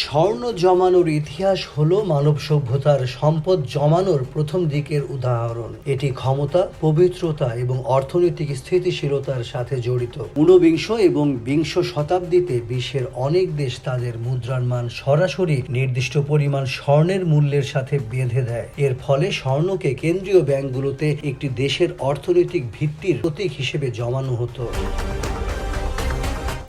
স্বর্ণ জমানোর ইতিহাস হলো মানব সভ্যতার সম্পদ জমানোর প্রথম দিকের উদাহরণ। এটি ক্ষমতা, পবিত্রতা এবং অর্থনৈতিক স্থিতিশীলতার সাথে জড়িত। ঊনবিংশ এবং বিংশ শতাব্দীতে বিশ্বের অনেক দেশ তাদের মুদ্রার মান সরাসরি নির্দিষ্ট পরিমাণ স্বর্ণের মূল্যের সাথে বেঁধে দেয়। এর ফলে স্বর্ণকে কেন্দ্রীয় ব্যাংকগুলোতে একটি দেশের অর্থনৈতিক ভিত্তির প্রতীক হিসেবে জমানো হতো।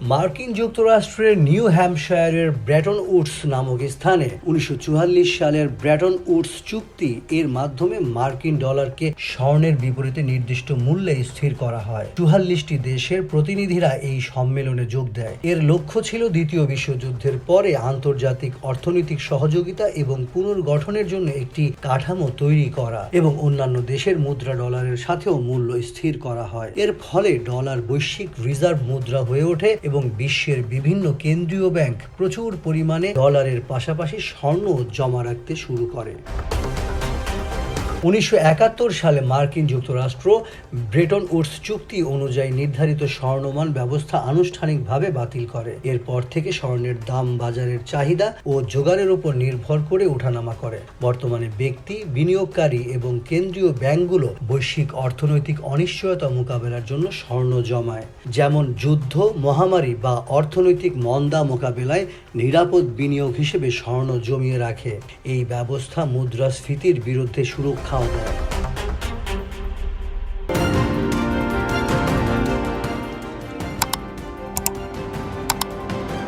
মার্কিন যুক্তরাষ্ট্রের নিউ হ্যাম্পশায়ারের ব্রেটন উডস নামক স্থানে 1944 সালের ব্রেটন উডস চুক্তি এর মাধ্যমে মার্কিন ডলারকে স্বর্ণের বিপরীতে নির্দিষ্ট মূল্যে স্থির করা হয়। 44টি দেশের প্রতিনিধিরা এই সম্মেলনে যোগ দেয়। এর লক্ষ্য ছিল দ্বিতীয় বিশ্বযুদ্ধের পরে আন্তর্জাতিক অর্থনৈতিক সহযোগিতা এবং পুনর্গঠনের জন্য একটি কাঠামো তৈরি করা এবং অন্যান্য দেশের মুদ্রা ডলারের সাথেও মূল্য স্থির করা হয়। এর ফলে ডলার বৈশ্বিক রিজার্ভ মুদ্রা হয়ে ওঠে এবং বিশ্বের বিভিন্ন কেন্দ্রীয় ব্যাংক প্রচুর পরিমাণে ডলারের পাশাপাশি স্বর্ণ জমা রাখতে শুরু করে। 1971 সালে মার্কিন যুক্তরাষ্ট্র ব্রেটন উডস চুক্তি অনুযায়ী নির্ধারিত স্বর্ণমান ব্যবস্থা আনুষ্ঠানিকভাবে বাতিল করে। এরপর থেকে স্বর্ণের দাম বাজারের চাহিদা ও জোগাড়ের উপর নির্ভর করে ওঠানামা করে। বর্তমানে ব্যক্তি, বিনিয়োগকারী এবং কেন্দ্রীয় ব্যাংকগুলো বৈশ্বিক অর্থনৈতিক অনিশ্চয়তা মোকাবেলার জন্য স্বর্ণ জমায়, যেমন যুদ্ধ, মহামারী বা অর্থনৈতিক মন্দা মোকাবেলায় নিরাপদ বিনিয়োগ হিসেবে স্বর্ণ জমিয়ে রাখে। এই ব্যবস্থা মুদ্রাস্ফীতির বিরুদ্ধে সুরক্ষা দেয়।